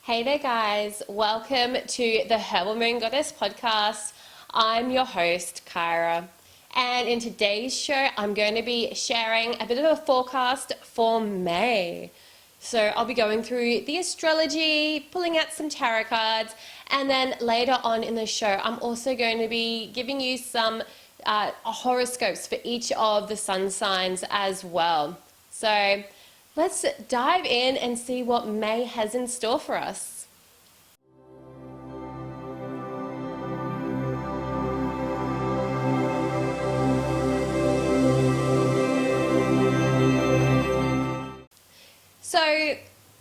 Hey there guys, welcome to the Herbal Moon Goddess podcast. I'm your host, Kyra, and in today's show I'm going to be sharing a bit of a forecast for May. So I'll be going through the astrology, pulling out some tarot cards, and then later on in the show I'm also going to be giving you some horoscopes for each of the sun signs as well. So let's dive in and see what May has in store for us. So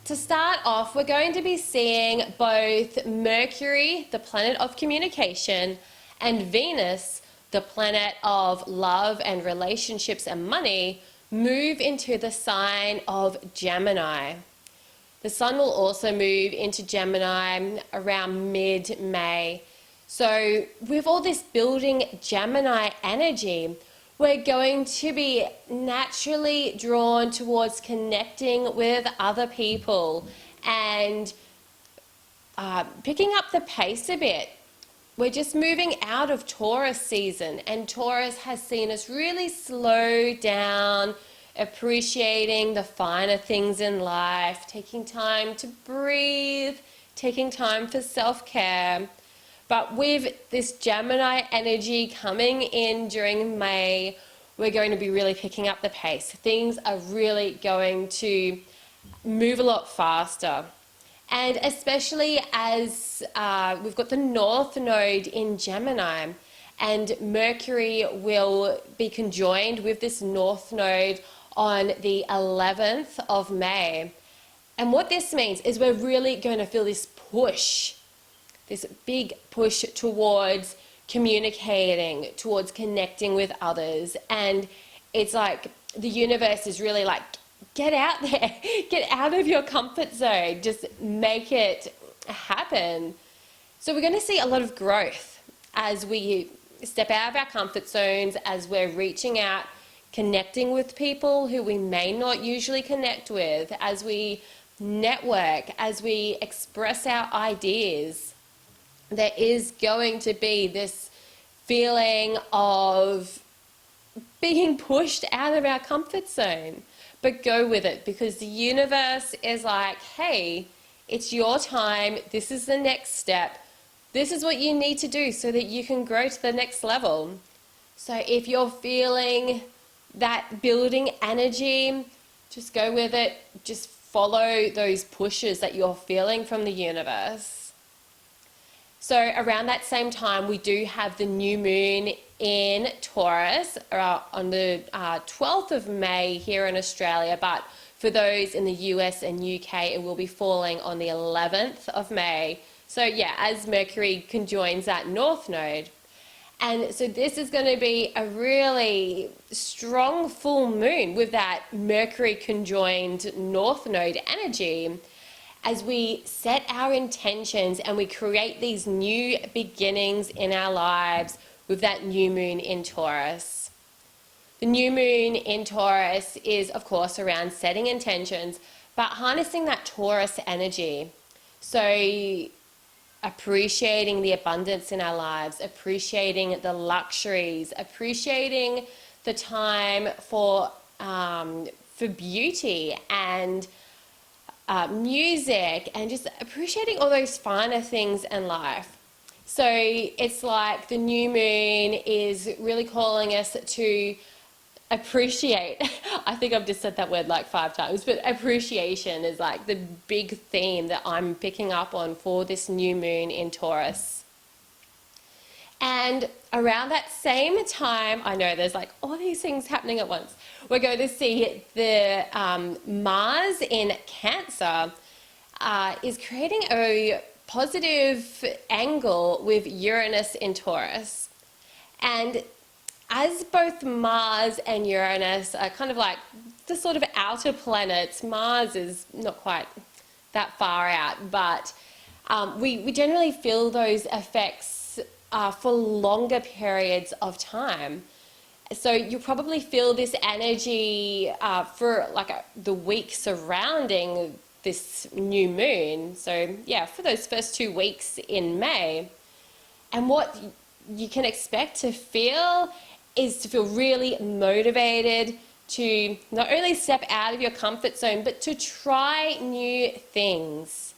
to start off, we're going to be seeing both Mercury, the planet of communication, and Venus, the planet of love and relationships and money, move into the sign of Gemini. The sun will also move into Gemini around mid-May. So with all this building Gemini energy, we're going to be naturally drawn towards connecting with other people and picking up the pace a bit. We're just moving out of Taurus season, and Taurus has seen us really slow down, appreciating the finer things in life, taking time to breathe, taking time for self-care. But with this Gemini energy coming in during May, we're going to be really picking up the pace. Things are really going to move a lot faster. And especially as we've got the North Node in Gemini, and Mercury will be conjoined with this North Node on the 11th of May. And what this means is we're really going to feel this push, this big push towards communicating, towards connecting with others. And it's like the universe is really like, get out there, get out of your comfort zone, just make it happen. So we're going to see a lot of growth as we step out of our comfort zones, as we're reaching out, connecting with people who we may not usually connect with, as we network, as we express our ideas. There is going to be this feeling of being pushed out of our comfort zone. But go with it, because the universe is like, hey, it's your time. This is the next step. This is what you need to do so that you can grow to the next level. So if you're feeling that building energy, just go with it. Just follow those pushes that you're feeling from the universe. So around that same time, we do have the new moon in Taurus on the 12th of May here in Australia, but for those in the US and UK, it will be falling on the 11th of May. So yeah, as Mercury conjoins that North Node. And so this is going to be a really strong full moon with that Mercury conjoined North Node energy, as we set our intentions and we create these new beginnings in our lives with that new moon in Taurus. The new moon in Taurus is, of course, around setting intentions, but harnessing that Taurus energy. So appreciating the abundance in our lives, appreciating the luxuries, appreciating the time for beauty and music, and just appreciating all those finer things in life. So it's like the new moon is really calling us to appreciate. I think I've just said that word like 5 times, but appreciation is like the big theme that I'm picking up on for this new moon in Taurus. And around that same time, I know there's like all these things happening at once. We're going to see the Mars in Cancer is creating a positive angle with Uranus in Taurus. And as both Mars and Uranus are kind of like the sort of outer planets, Mars is not quite that far out, but we generally feel those effects for longer periods of time. So you'll probably feel this energy for like the week surrounding this new moon. So yeah, for those first 2 weeks in May. And what you can expect to feel is to feel really motivated to not only step out of your comfort zone, but to try new things.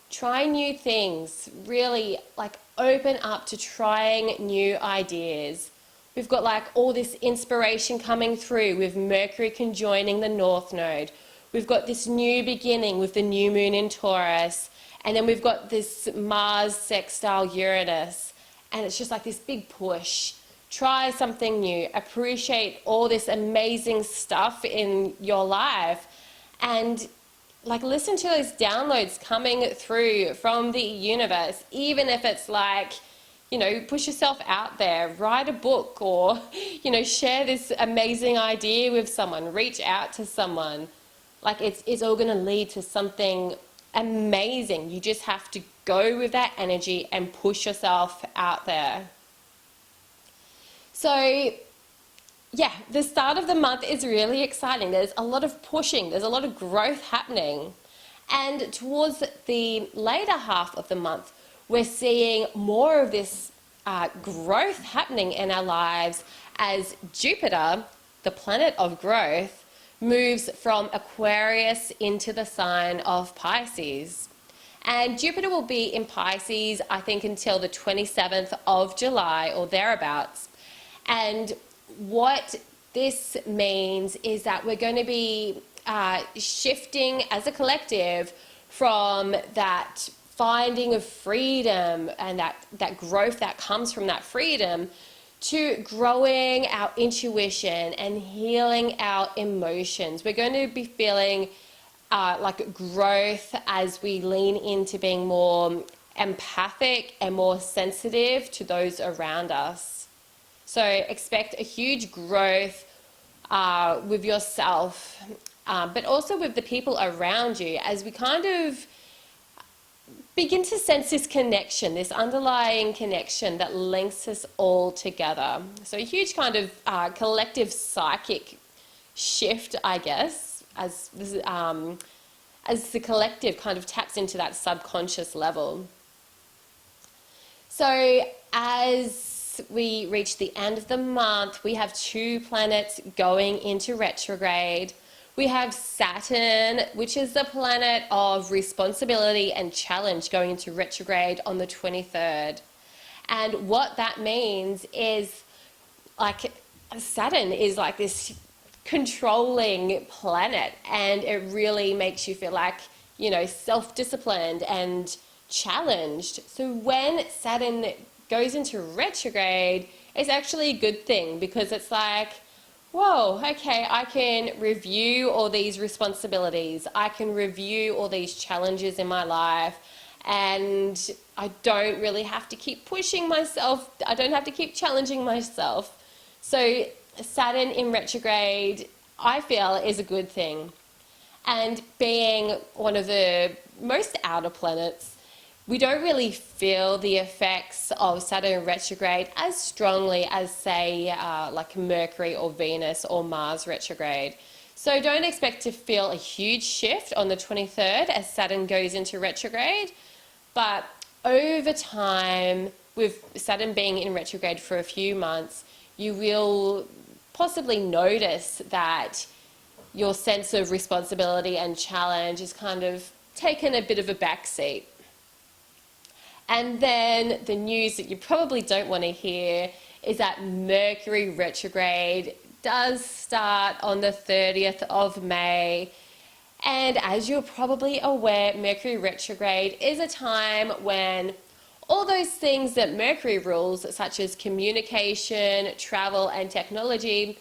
Try new things, really like open up to trying new ideas. We've got like all this inspiration coming through with Mercury conjoining the North Node. We've got this new beginning with the new moon in Taurus. And then we've got this Mars sextile Uranus. And it's just like this big push. Try something new. Appreciate all this amazing stuff in your life. And like listen to those downloads coming through from the universe, even if it's like, you know, push yourself out there, write a book, or, you know, share this amazing idea with someone, reach out to someone. Like it's all going to lead to something amazing. You just have to go with that energy and push yourself out there. So yeah, the start of the month is really exciting. There's a lot of pushing, there's a lot of growth happening. And towards the later half of the month, we're seeing more of this growth happening in our lives as Jupiter, the planet of growth, moves from Aquarius into the sign of Pisces. And Jupiter will be in Pisces, I think, until the 27th of July or thereabouts. And what this means is that we're going to be shifting as a collective from that finding of freedom and that growth that comes from that freedom to growing our intuition and healing our emotions. We're going to be feeling like growth as we lean into being more empathic and more sensitive to those around us. So expect a huge growth with yourself, but also with the people around you as we kind of begin to sense this connection, this underlying connection that links us all together. So a huge kind of collective psychic shift, I guess, as the collective kind of taps into that subconscious level. So as we reach the end of the month, we have 2 planets going into retrograde. We have Saturn, which is the planet of responsibility and challenge, going into retrograde on the 23rd. And what that means is, like, Saturn is like this controlling planet, and it really makes you feel like, you know, self-disciplined and challenged. So when Saturn goes into retrograde, it's actually a good thing, because it's like, whoa, okay, I can review all these responsibilities. I can review all these challenges in my life, and I don't really have to keep pushing myself. I don't have to keep challenging myself. So Saturn in retrograde, I feel, is a good thing. And being one of the most outer planets, we don't really feel the effects of Saturn retrograde as strongly as, say, like Mercury or Venus or Mars retrograde. So don't expect to feel a huge shift on the 23rd as Saturn goes into retrograde. But over time, with Saturn being in retrograde for a few months, you will possibly notice that your sense of responsibility and challenge is kind of taken a bit of a backseat. And then the news that you probably don't want to hear is that Mercury retrograde does start on the 30th of May. And as you're probably aware, Mercury retrograde is a time when all those things that Mercury rules, such as communication, travel, and technology,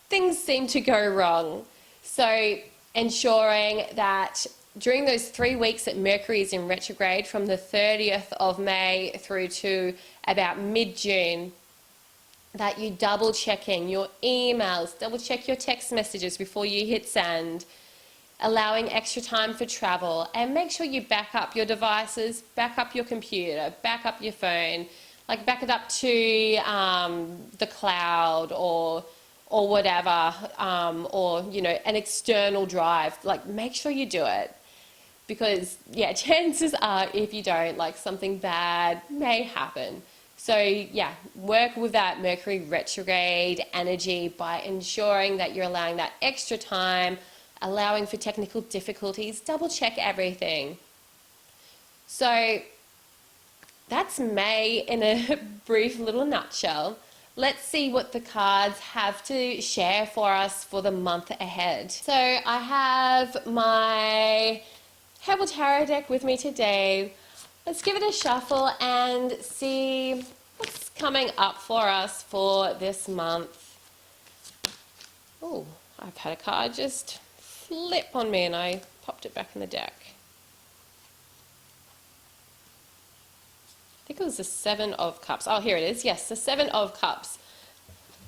things seem to go wrong. So ensuring that during those 3 weeks that Mercury is in retrograde, from the 30th of May through to about mid-June, that you double checking your emails, double check your text messages before you hit send, allowing extra time for travel, and make sure you back up your devices, back up your computer, back up your phone, like back it up to the cloud or whatever, or, you know, an external drive. Like, make sure you do it. because yeah, chances are if you don't, like something bad may happen. So yeah, work with that Mercury retrograde energy by ensuring that you're allowing that extra time, allowing for technical difficulties, double check everything. So that's May in a brief little nutshell. Let's see what the cards have to share for us for the month ahead. So I have my Herbal Tarot deck with me today. Let's give it a shuffle and see what's coming up for us for this month. Oh, I've had a card just flip on me and I popped it back in the deck. I think it was the Seven of Cups. Oh, here it is. Yes, the Seven of Cups.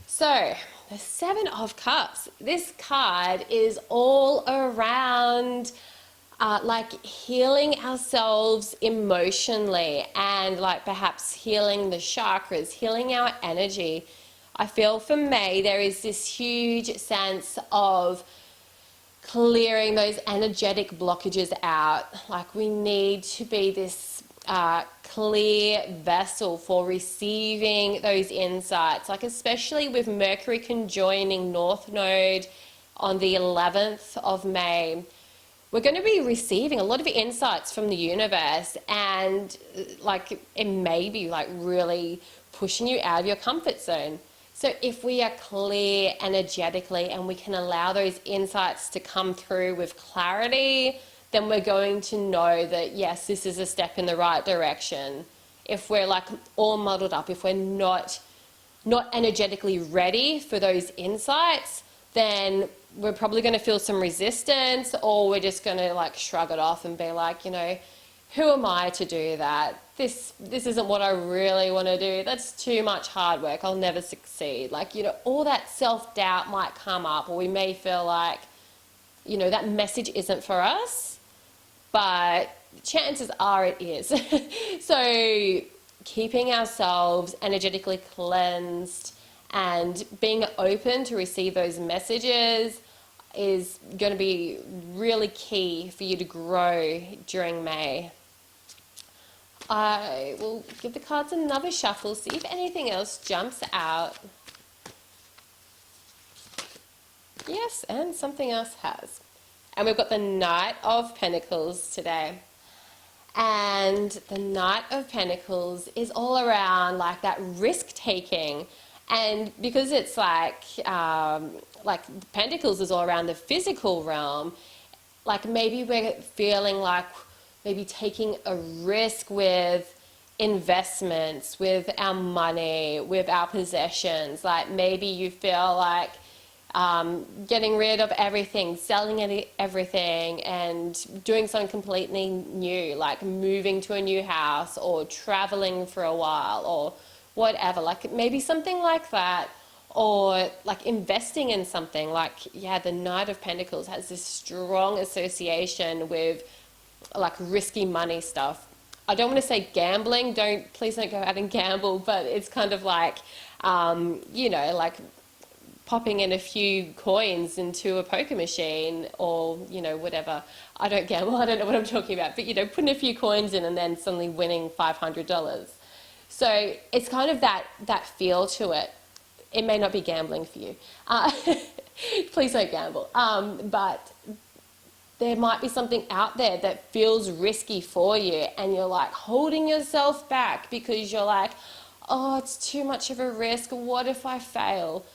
So, the Seven of Cups. This card is all around like healing ourselves emotionally and like perhaps healing the chakras, healing our energy. I feel for May there is this huge sense of clearing those energetic blockages out. Like we need to be this clear vessel for receiving those insights, like especially with Mercury conjoining North Node on the 11th of May. We're going to be receiving a lot of insights from the universe, and like it may be like really pushing you out of your comfort zone. So if we are clear energetically and we can allow those insights to come through with clarity, then we're going to know that yes, this is a step in the right direction. If we're like all muddled up, if we're not energetically ready for those insights, then we're probably going to feel some resistance, or we're just going to like shrug it off and be like, you know, who am I to do that? This isn't what I really want to do. That's too much hard work. I'll never succeed. Like, you know, all that self-doubt might come up, or we may feel like, you know, that message isn't for us, but chances are it is. So keeping ourselves energetically cleansed and being open to receive those messages is going to be really key for you to grow during May. I will give the cards another shuffle, see if anything else jumps out. Yes, and something else has. And we've got the Knight of Pentacles today. And the Knight of Pentacles is all around like that risk taking. And because it's like Pentacles is all around the physical realm, like maybe we're feeling like maybe taking a risk with investments, with our money, with our possessions. Like maybe you feel like getting rid of everything, selling everything and doing something completely new, like moving to a new house or traveling for a while or whatever, like maybe something like that, or like investing in something. Like, yeah, the Knight of Pentacles has this strong association with like risky money stuff. I don't want to say gambling, please don't go out and gamble, but it's kind of like, you know, like popping in a few coins into a poker machine or, you know, whatever. I don't gamble, I don't know what I'm talking about, but, you know, putting a few coins in and then suddenly winning $500. So it's kind of that feel to it. It may not be gambling for you. Please don't gamble. But there might be something out there that feels risky for you and you're like holding yourself back because you're like, oh, it's too much of a risk. What if I fail?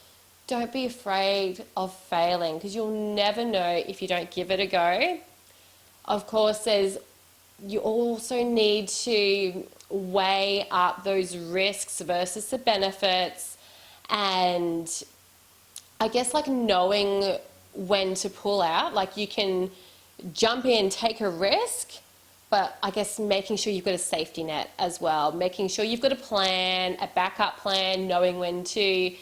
Don't be afraid of failing because you'll never know if you don't give it a go. Of course, you also need to weigh up those risks versus the benefits, and I guess like knowing when to pull out. Like you can jump in, take a risk, but I guess making sure you've got a safety net as well, making sure you've got a plan, a backup plan, knowing when to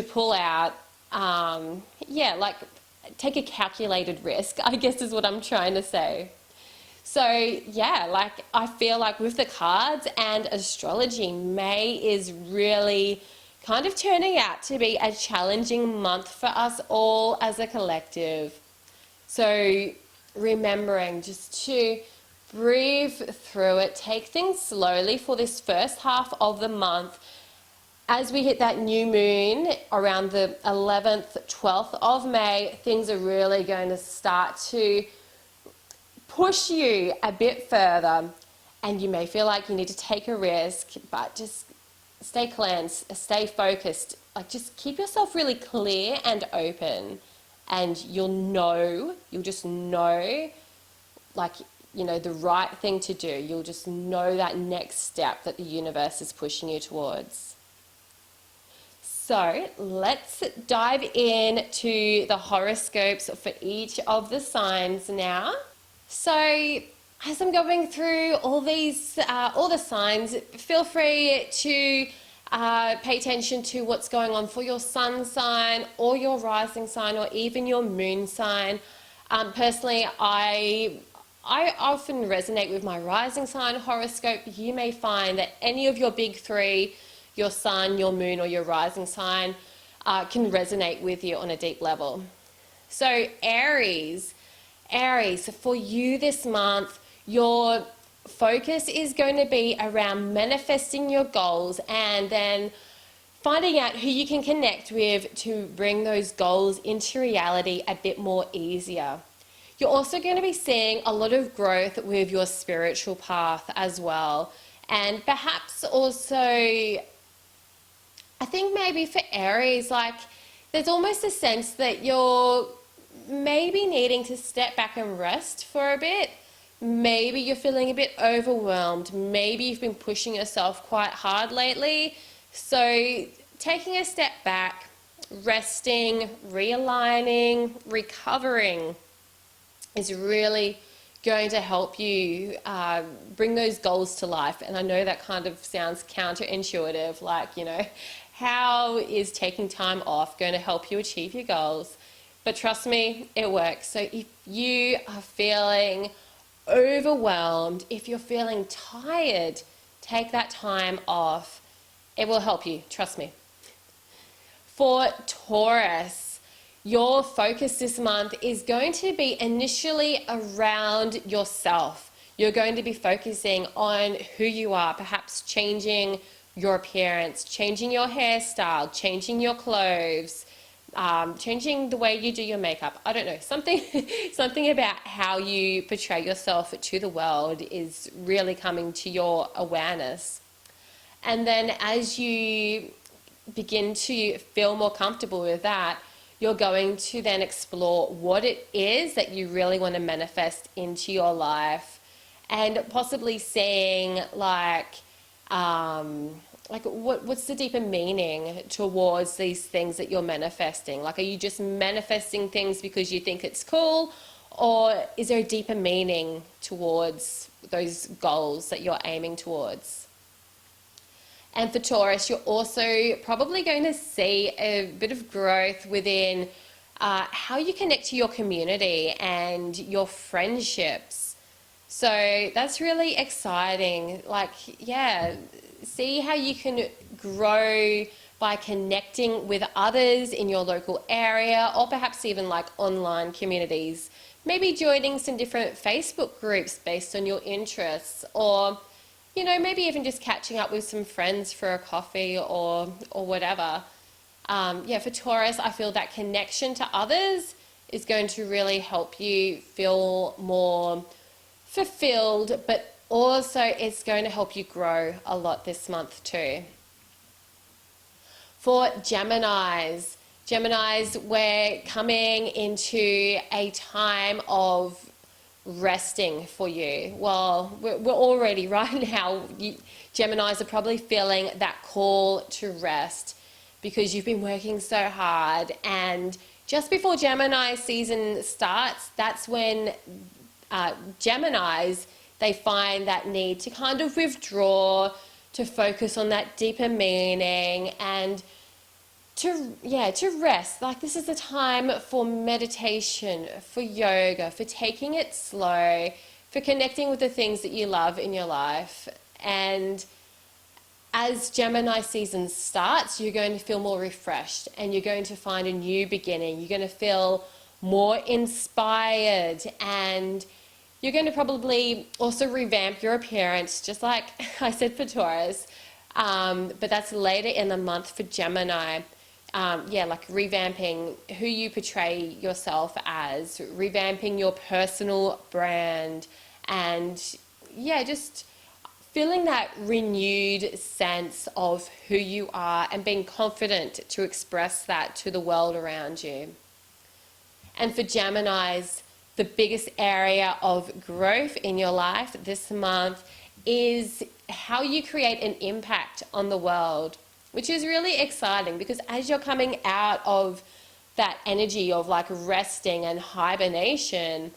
pull out. Yeah, like take a calculated risk, I guess is what I'm trying to say. So yeah, like I feel like with the cards and astrology, May is really kind of turning out to be a challenging month for us all as a collective. So remembering just to breathe through it, take things slowly for this first half of the month. As we hit that new moon around the 11th, 12th of May, things are really going to start to push you a bit further, and you may feel like you need to take a risk, but just stay cleansed, stay focused. Like, just keep yourself really clear and open, and you'll just know, like, you know, the right thing to do. You'll just know that next step that the universe is pushing you towards. So let's dive into the horoscopes for each of the signs now. So as I'm going through all the signs, feel free to pay attention to what's going on for your sun sign or your rising sign or even your moon sign. Personally, I often resonate with my rising sign horoscope. You may find that any of your big three, your sun, your moon, or your rising sign, can resonate with you on a deep level. So Aries, for you this month, your focus is going to be around manifesting your goals and then finding out who you can connect with to bring those goals into reality a bit more easier. You're also going to be seeing a lot of growth with your spiritual path as well. And perhaps also, I think maybe for Aries, like, there's almost a sense that you're maybe needing to step back and rest for a bit. Maybe you're feeling a bit overwhelmed. Maybe you've been pushing yourself quite hard lately. So taking a step back, resting, realigning, recovering is really going to help you bring those goals to life. And I know that kind of sounds counterintuitive, like, you know, how is taking time off going to help you achieve your goals? But trust me, it works. So if you are feeling overwhelmed, if you're feeling tired, take that time off. It will help you, trust me. For Taurus, your focus this month is going to be initially around yourself. You're going to be focusing on who you are, perhaps changing your appearance, changing your hairstyle, changing your clothes, changing the way you do your makeup. I don't know, something about how you portray yourself to the world is really coming to your awareness. And then as you begin to feel more comfortable with that, you're going to then explore what it is that you really want to manifest into your life, and possibly seeing what's the deeper meaning towards these things that you're manifesting? Like, are you just manifesting things because you think it's cool, or is there a deeper meaning towards those goals that you're aiming towards? And for Taurus, you're also probably going to see a bit of growth within how you connect to your community and your friendships. So that's really exciting. Like, yeah, see how you can grow by connecting with others in your local area, or perhaps even like online communities. Maybe joining some different Facebook groups based on your interests, or, you know, maybe even just catching up with some friends for a coffee or whatever. For Taurus, I feel that connection to others is going to really help you feel more fulfilled, but also it's going to help you grow a lot this month too. For Geminis, we're coming into a time of resting for you. Well, we're already right now, Geminis are probably feeling that call to rest because you've been working so hard, and just before Gemini season starts, that's when Geminis, they find that need to kind of withdraw, to focus on that deeper meaning, and to rest. Like, this is the time for meditation, for yoga, for taking it slow, for connecting with the things that you love in your life. And as Gemini season starts, you're going to feel more refreshed, and you're going to find a new beginning. You're going to feel more inspired, and you're going to probably also revamp your appearance, just like I said for Taurus, but that's later in the month for Gemini. Like revamping who you portray yourself as, revamping your personal brand, and just feeling that renewed sense of who you are and being confident to express that to the world around you. And for Geminis, the biggest area of growth in your life this month is how you create an impact on the world, which is really exciting because as you're coming out of that energy of like resting and hibernation,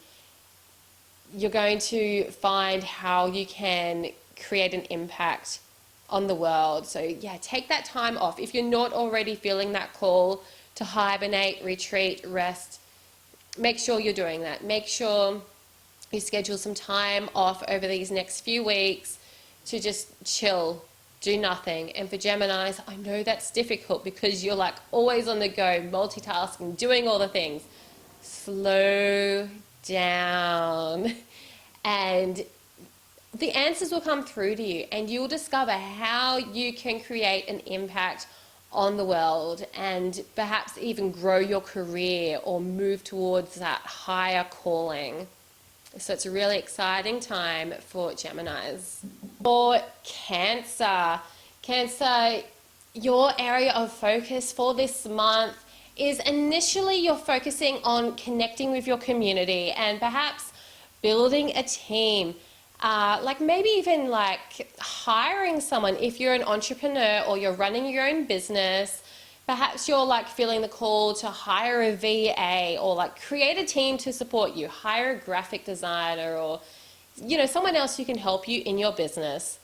you're going to find how you can create an impact on the world. So take that time off. If you're not already feeling that call to hibernate, retreat, rest, make sure you're doing that. Make sure you schedule some time off over these next few weeks to just chill, do nothing. And for Geminis, I know that's difficult because you're like always on the go, multitasking, doing all the things. Slow down. And the answers will come through to you, and you'll discover how you can create an impact on the world and perhaps even grow your career or move towards that higher calling. So it's a really exciting time for Geminis. For Cancer, your area of focus for this month is initially you're focusing on connecting with your community and perhaps building a team. Like maybe even like hiring someone if you're an entrepreneur or you're running your own business. Perhaps you're like feeling the call to hire a VA or like create a team to support you. Hire a graphic designer or someone else who can help you in your business.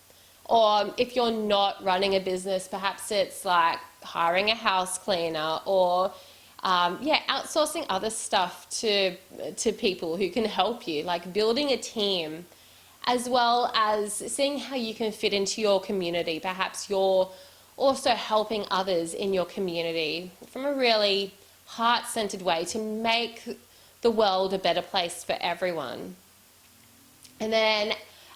Or if you're not running a business, perhaps it's like hiring a house cleaner or outsourcing other stuff to people who can help you, like building a team, as well as seeing how you can fit into your community. Perhaps you're also helping others in your community from a really heart-centered way to make the world a better place for everyone. And then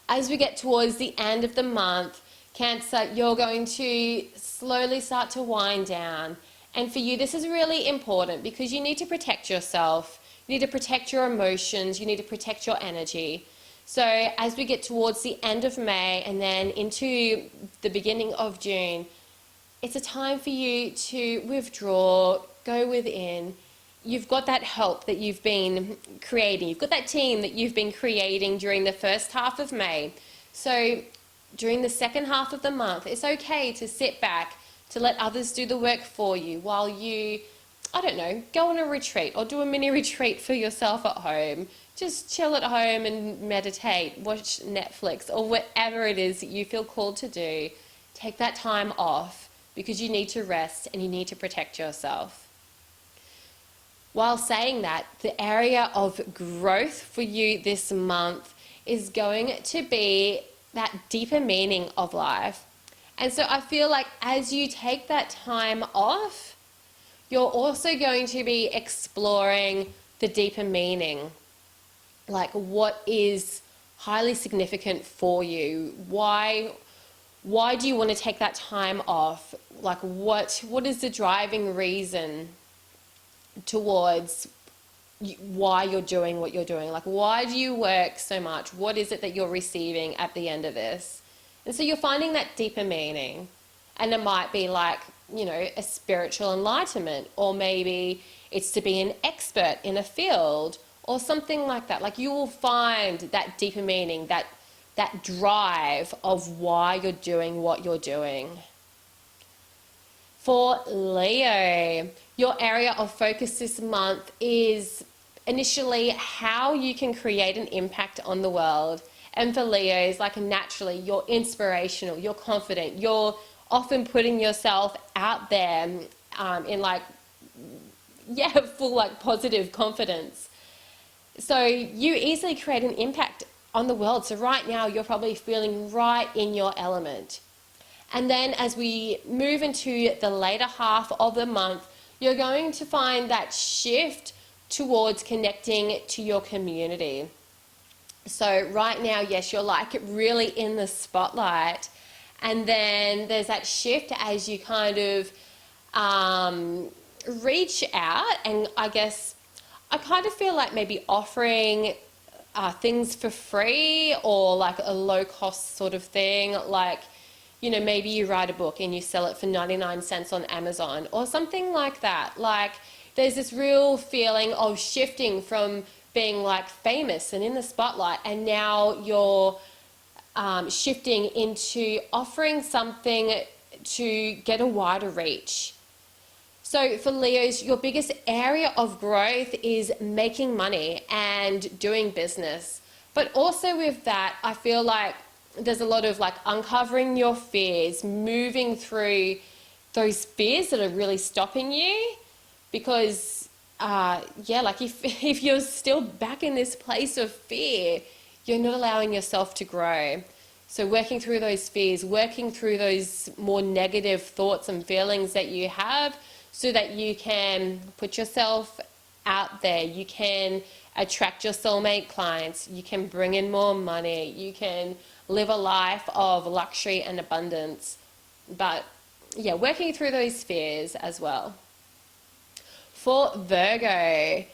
as we get towards the end of the month, Cancer, you're going to slowly start to wind down. And for you, this is really important because you need to protect yourself. You need to protect your emotions. You need to protect your energy. So as we get towards the end of May and then into the beginning of June, it's a time for you to withdraw, go within. You've got that help that you've been creating. You've got that team that you've been creating during the first half of May. So during the second half of the month, it's okay to sit back, to let others do the work for you while you, go on a retreat or do a mini retreat for yourself at home. Just chill at home and meditate, watch Netflix or whatever it is that you feel called to do. Take that time off because you need to rest and you need to protect yourself. While saying that, the area of growth for you this month is going to be that deeper meaning of life. And so I feel like as you take that time off, you're also going to be exploring the deeper meaning. Like what is highly significant for you? Why do you want to take that time off? Like what is the driving reason towards why you're doing what you're doing? Like why do you work so much? What is it that you're receiving at the end of this? And so you're finding that deeper meaning. And it might be like, a spiritual enlightenment, or maybe it's to be an expert in a field or something like that. Like you will find that deeper meaning, that drive of why you're doing what you're doing. For Leo, your area of focus this month is initially how you can create an impact on the world. And for Leos, like naturally, you're inspirational, you're confident, you're often putting yourself out there in full positive confidence. So you easily create an impact on the world. So right now you're probably feeling right in your element. And then as we move into the later half of the month, you're going to find that shift towards connecting to your community. So right now, yes, you're like really in the spotlight, and then there's that shift as you kind of reach out, and I guess I kind of feel like maybe offering things for free, or like a low cost sort of thing, like, you know, maybe you write a book and you sell it for 99 cents on Amazon or something like that. Like, there's this real feeling of shifting from being like famous and in the spotlight, and now you're shifting into offering something to get a wider reach. So for Leos, your biggest area of growth is making money and doing business. But also with that, I feel like there's a lot of like uncovering your fears, moving through those fears that are really stopping you. Because like if you're still back in this place of fear, you're not allowing yourself to grow. So working through those fears, working through those more negative thoughts and feelings that you have, so that you can put yourself out there, you can attract your soulmate clients, you can bring in more money, you can live a life of luxury and abundance. But yeah, working through those fears as well. For Virgo,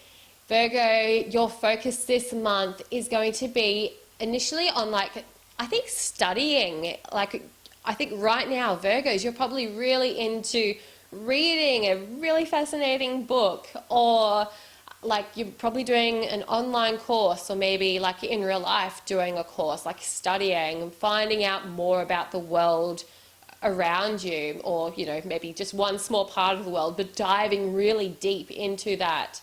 your focus this month is going to be initially on I think studying. Like, I think right now, Virgos, you're probably really into reading a really fascinating book, or like you're probably doing an online course, or maybe like in real life doing a course, like studying and finding out more about the world around you, or, you know, maybe just one small part of the world, but diving really deep into that.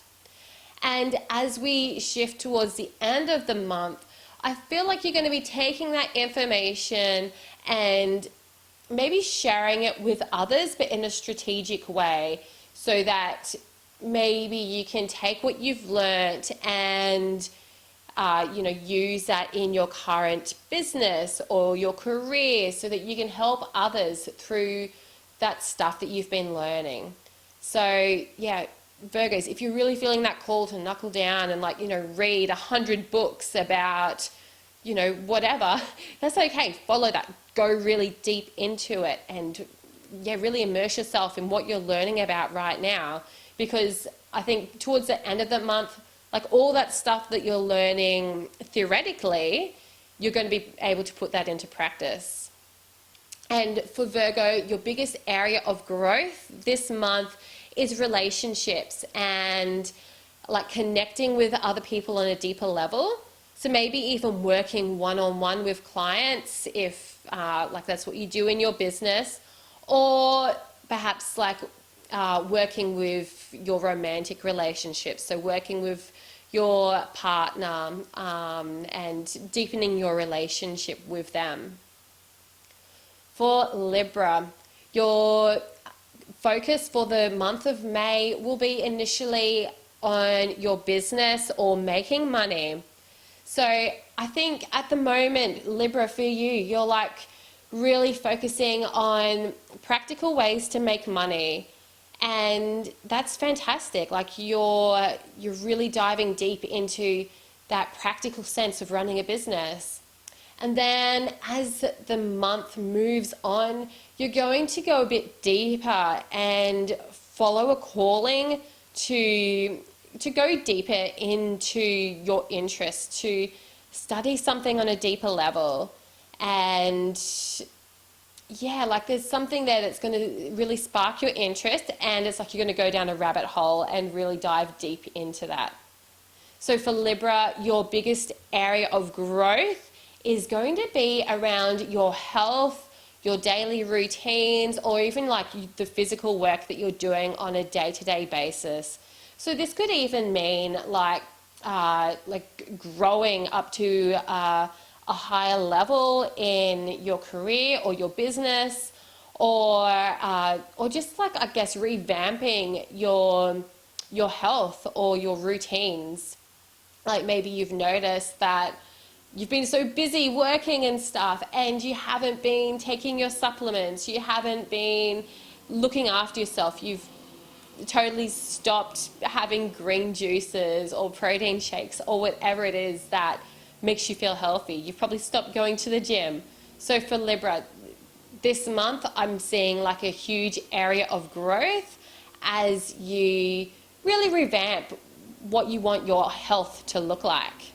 And as we shift towards the end of the month, I feel like you're going to be taking that information and maybe sharing it with others, but in a strategic way, so that maybe you can take what you've learnt and use that in your current business or your career, so that you can help others through that stuff that you've been learning. So yeah, Virgos, if you're really feeling that call to knuckle down and read 100 books about, whatever, that's okay. Follow that. Go really deep into it, and really immerse yourself in what you're learning about right now, because I think towards the end of the month, like all that stuff that you're learning theoretically, you're going to be able to put that into practice. And for Virgo, your biggest area of growth this month is relationships and like connecting with other people on a deeper level. So maybe even working one-on-one with clients, if that's what you do in your business, or perhaps working with your romantic relationships. So working with your partner and deepening your relationship with them. For Libra, your focus for the month of May will be initially on your business or making money. So I think at the moment, Libra, for you, you're really focusing on practical ways to make money. And that's fantastic. You're really diving deep into that practical sense of running a business. And then as the month moves on, you're going to go a bit deeper and follow a calling to go deeper into your interests, to study something on a deeper level. And there's something there that's going to really spark your interest, and it's like you're going to go down a rabbit hole and really dive deep into that. So for Libra, your biggest area of growth is going to be around your health, your daily routines, or even the physical work that you're doing on a day-to-day basis. So this could even mean growing up to a higher level in your career or your business, or just revamping your health or your routines. Maybe you've noticed that you've been so busy working and stuff, and you haven't been taking your supplements, you haven't been looking after yourself, you've totally stopped having green juices or protein shakes or whatever it is that makes you feel healthy. You've probably stopped going to the gym. So for Libra, this month I'm seeing like a huge area of growth as you really revamp what you want your health to look like.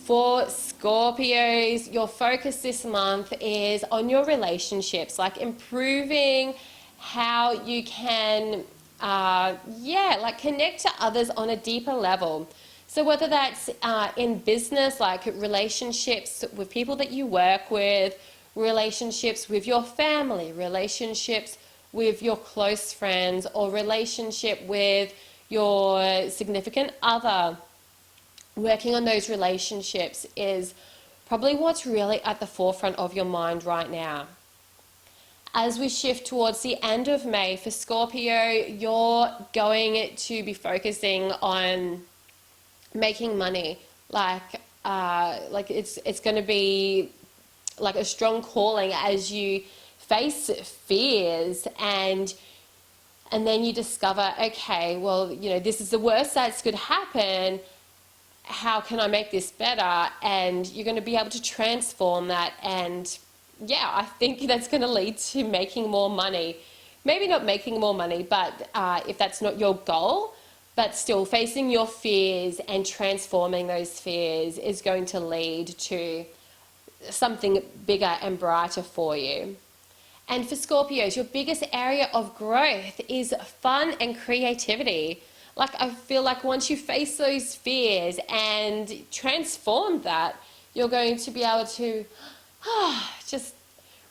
For Scorpios, your focus this month is on your relationships, like improving how you can, like connect to others on a deeper level. So whether that's in business, like relationships with people that you work with, relationships with your family, relationships with your close friends, or relationship with your significant other, working on those relationships is probably what's really at the forefront of your mind right now. As we shift towards the end of May, for Scorpio, you're going to be focusing on making money. Like it's going to be like a strong calling as you face fears and then you discover, okay, well, this is the worst that could happen. How can I make this better? And you're going to be able to transform that. And yeah, I think that's going to lead to making more money. Maybe not making more money, but if that's not your goal, but still facing your fears and transforming those fears is going to lead to something bigger and brighter for you. And for Scorpios, your biggest area of growth is fun and creativity. Like, I feel like once you face those fears and transform that, you're going to be able to just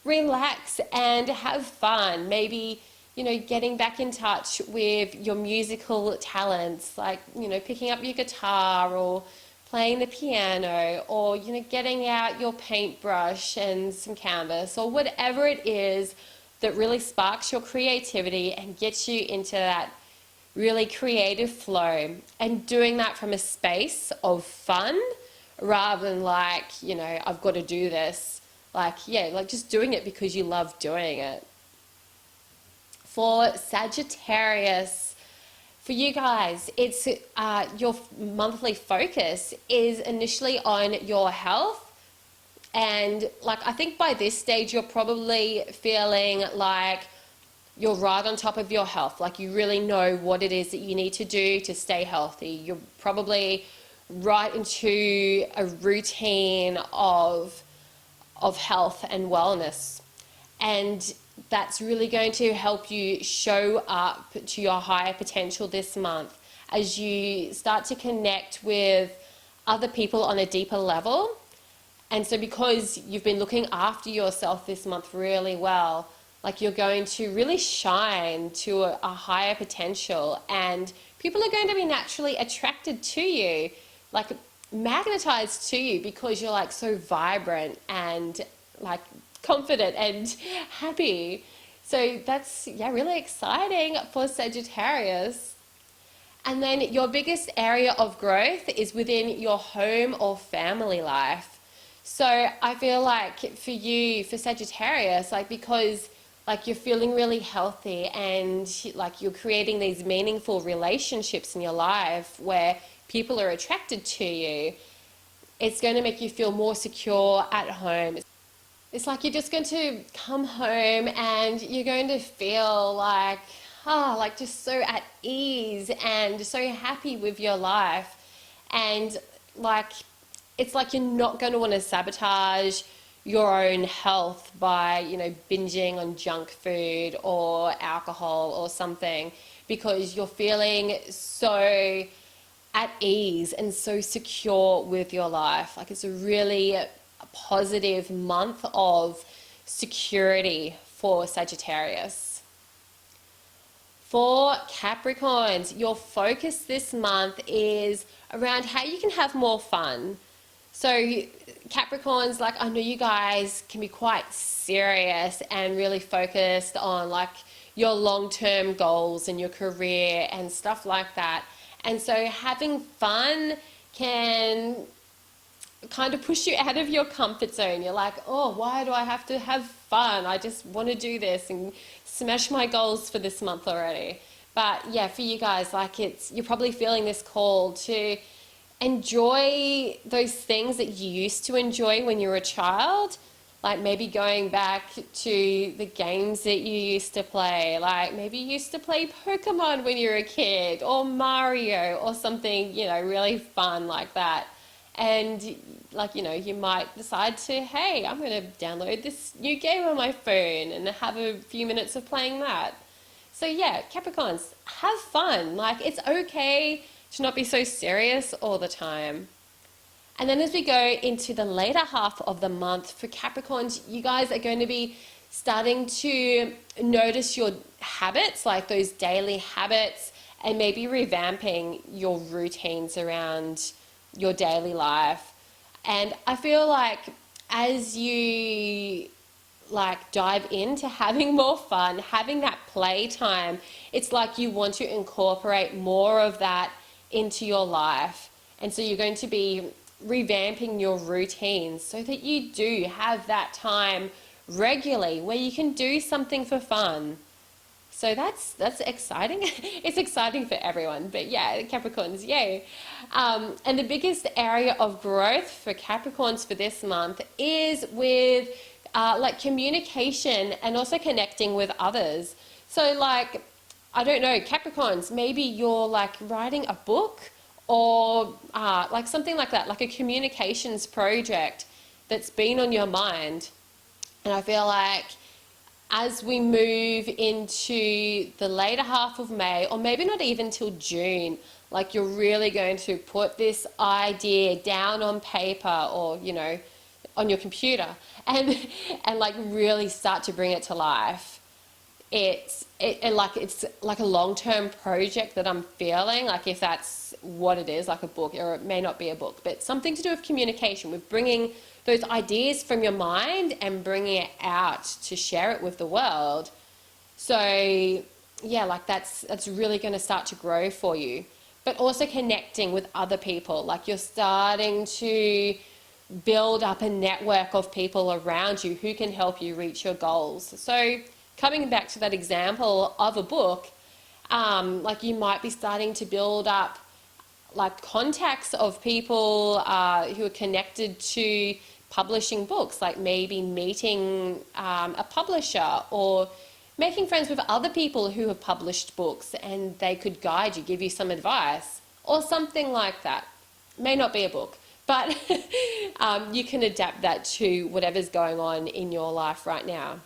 relax and have fun. Maybe, getting back in touch with your musical talents, like, picking up your guitar or playing the piano, or, getting out your paintbrush and some canvas, or whatever it is that really sparks your creativity and gets you into that really creative flow, and doing that from a space of fun rather than like, I've got to do this. Like just doing it because you love doing it. For Sagittarius, for you guys, it's your monthly focus is initially on your health. And like, I think by this stage, you're probably feeling like you're right on top of your health. Like, you really know what it is that you need to do to stay healthy. You're probably right into a routine of health and wellness. And that's really going to help you show up to your higher potential this month as you start to connect with other people on a deeper level. And so because you've been looking after yourself this month really well, like, you're going to really shine to a higher potential, and people are going to be naturally attracted to you, like magnetized to you, because you're like so vibrant and like confident and happy. So that's, really exciting for Sagittarius. And then your biggest area of growth is within your home or family life. So I feel like for you, for Sagittarius, like, because like you're feeling really healthy and like you're creating these meaningful relationships in your life where people are attracted to you, it's going to make you feel more secure at home. It's like you're just going to come home and you're going to feel like, like just so at ease and so happy with your life. And like, it's like you're not going to want to sabotage your own health by, binging on junk food or alcohol or something, because you're feeling so at ease and so secure with your life. Like, it's a really positive month of security for Sagittarius. For Capricorns, your focus this month is around how you can have more fun. So Capricorns, like, I know you guys can be quite serious and really focused on like your long-term goals and your career and stuff like that. And so having fun can kind of push you out of your comfort zone. You're like, oh, why do I have to have fun? I just want to do this and smash my goals for this month already. But yeah, for you guys, like you're probably feeling this call to enjoy those things that you used to enjoy when you were a child. Like maybe going back to the games that you used to play. Like maybe you used to play Pokemon when you were a kid, or Mario, or something, really fun like that. And like, you might decide to, hey, I'm going to download this new game on my phone and have a few minutes of playing that. So yeah, Capricorns, have fun. Like it's okay to not be so serious all the time. And then as we go into the later half of the month for Capricorns, you guys are going to be starting to notice your habits, like those daily habits, and maybe revamping your routines around your daily life. And I feel like as you dive into having more fun, having that playtime, it's like you want to incorporate more of that into your life. And so you're going to be revamping your routines so that you do have that time regularly where you can do something for fun. So that's exciting. It's exciting for everyone, but yeah, Capricorns, yay. And the biggest area of growth for Capricorns for this month is with communication and also connecting with others. So I don't know, Capricorns, maybe you're writing a book, or something like that, like a communications project that's been on your mind. And I feel like as we move into the later half of May, or maybe not even till June, you're really going to put this idea down on paper or, on your computer and really start to bring it to life. It's like a long-term project that I'm feeling, if that's what it is, like a book, or it may not be a book, but something to do with communication, with bringing those ideas from your mind and bringing it out to share it with the world. So yeah, that's really going to start to grow for you. But also connecting with other people, you're starting to build up a network of people around you who can help you reach your goals. So coming back to that example of a book, you might be starting to build up contacts of people who are connected to publishing books, maybe meeting a publisher or making friends with other people who have published books, and they could guide you, give you some advice or something like that. May not be a book, but you can adapt that to whatever's going on in your life right now.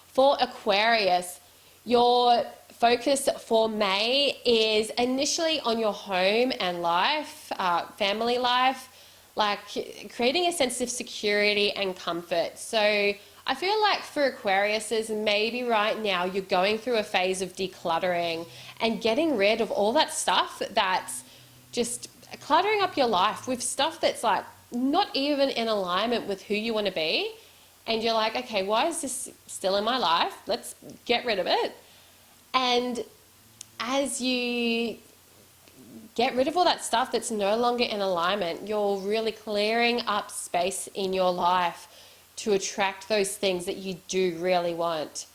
For Aquarius, your focus for May is initially on your home and life, family life, creating a sense of security and comfort. So I feel like for Aquariuses, maybe right now you're going through a phase of decluttering and getting rid of all that stuff that's just cluttering up your life with stuff that's not even in alignment with who you want to be. And you're like, okay, why is this still in my life? Let's get rid of it. And as you get rid of all that stuff that's no longer in alignment, you're really clearing up space in your life to attract those things that you do really want.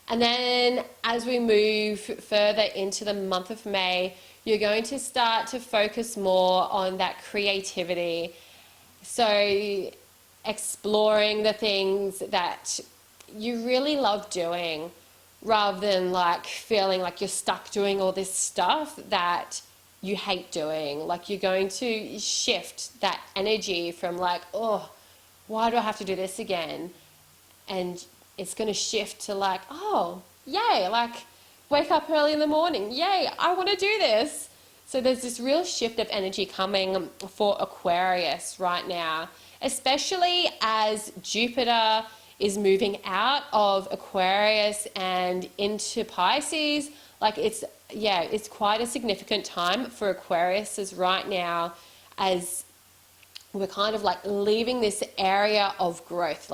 And then as we move further into the month of May, you're going to start to focus more on that creativity. So exploring the things that you really love doing, rather than feeling like you're stuck doing all this stuff that you hate doing. You're going to shift that energy from oh, why do I have to do this again? And it's going to shift to oh, yay, wake up early in the morning. Yay, I want to do this. So there's this real shift of energy coming for Aquarius right now, especially as Jupiter is moving out of Aquarius and into Pisces. It's quite a significant time for Aquariuses right now, as we're kind of leaving this area of growth.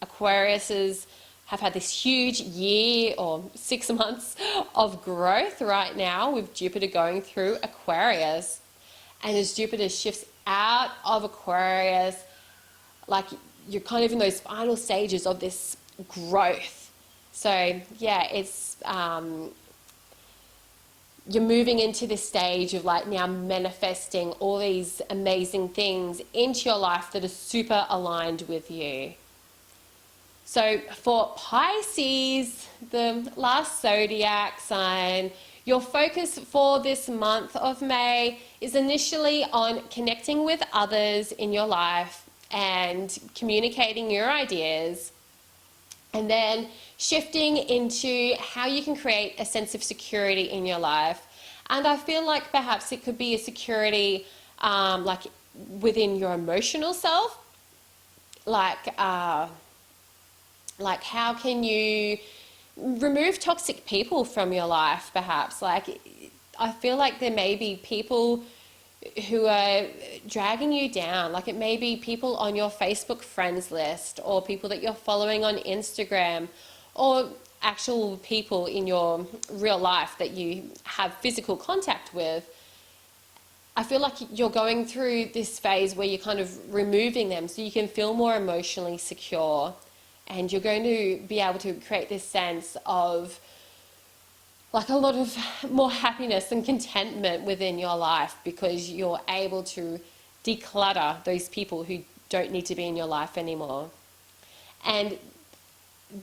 Aquariuses have had this huge year or 6 months of growth right now with Jupiter going through Aquarius. And as Jupiter shifts out of Aquarius, like you're kind of in those final stages of this growth. So yeah, it's you're moving into this stage of like now manifesting all these amazing things into your life that are super aligned with you. So for Pisces, the last zodiac sign, your focus for this month of May is initially on connecting with others in your life and communicating your ideas, and then shifting into how you can create a sense of security in your life. And I feel like perhaps it could be a security like within your emotional self, like how can you remove toxic people from your life, perhaps? Like, I feel like there may be people who are dragging you down. Like, it may be people on your Facebook friends list, or people that you're following on Instagram, or actual people in your real life that you have physical contact with. I feel like you're going through this phase where you're kind of removing them so you can feel more emotionally secure. And you're going to be able to create this sense of like a lot of more happiness and contentment within your life, because you're able to declutter those people who don't need to be in your life anymore. And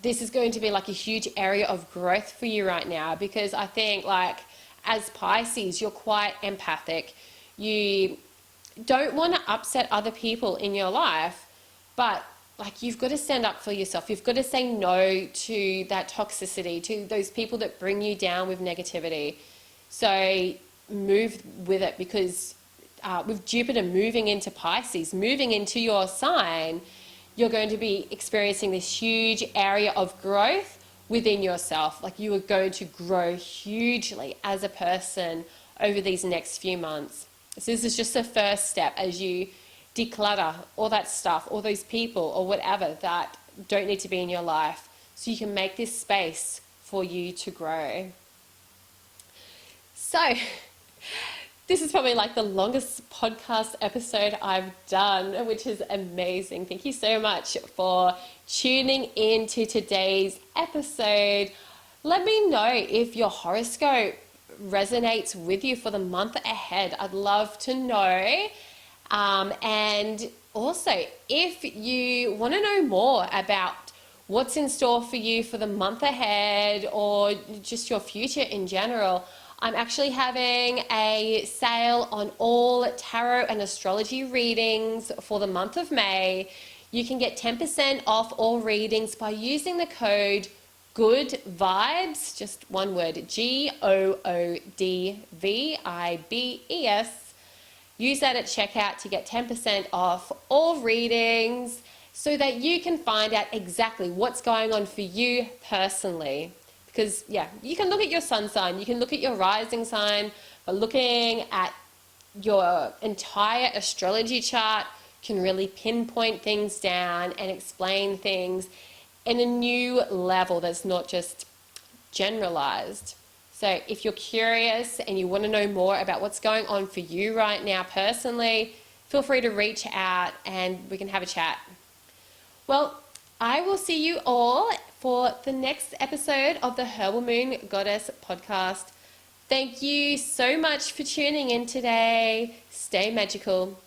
this is going to be like a huge area of growth for you right now, because I think like as Pisces, you're quite empathic. You don't want to upset other people in your life, but like you've got to stand up for yourself. You've got to say no to that toxicity, to those people that bring you down with negativity. So move with it, because with Jupiter moving into Pisces, moving into your sign, you're going to be experiencing this huge area of growth within yourself. Like you are going to grow hugely as a person over these next few months. So this is just the first step as you declutter all that stuff, all those people or whatever that don't need to be in your life, so you can make this space for you to grow. So this is probably like the longest podcast episode I've done, which is amazing. Thank you so much for tuning in to today's episode. Let me know if your horoscope resonates with you for the month ahead. I'd love to know. And also, if you want to know more about what's in store for you for the month ahead, or just your future in general, I'm actually having a sale on all tarot and astrology readings for the month of May. You can get 10% off all readings by using the code Good Vibes, just one word, GOODVIBES. Use that at checkout to get 10% off all readings, so that you can find out exactly what's going on for you personally. Because yeah, you can look at your sun sign, you can look at your rising sign, but looking at your entire astrology chart can really pinpoint things down and explain things in a new level that's not just generalized. So if you're curious and you want to know more about what's going on for you right now personally, feel free to reach out and we can have a chat. Well, I will see you all for the next episode of the Herbal Moon Goddess podcast. Thank you so much for tuning in today. Stay magical.